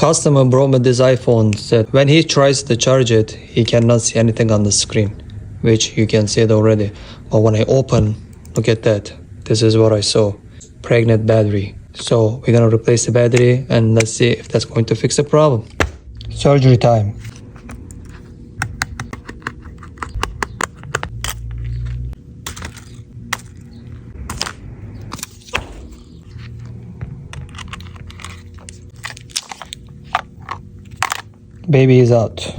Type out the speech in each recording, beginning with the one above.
Customer brought me this iPhone that when he tries to charge it, he cannot see anything on the screen, which you can see it already. But when I open, look at that. This is what I saw. Pregnant battery. So we're gonna replace the battery and let's see if that's going to fix the problem. Surgery time. Baby is out.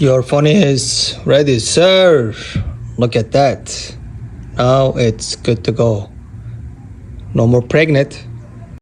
Your phone is ready, sir. Look at that. Now it's good to go. No more pregnant.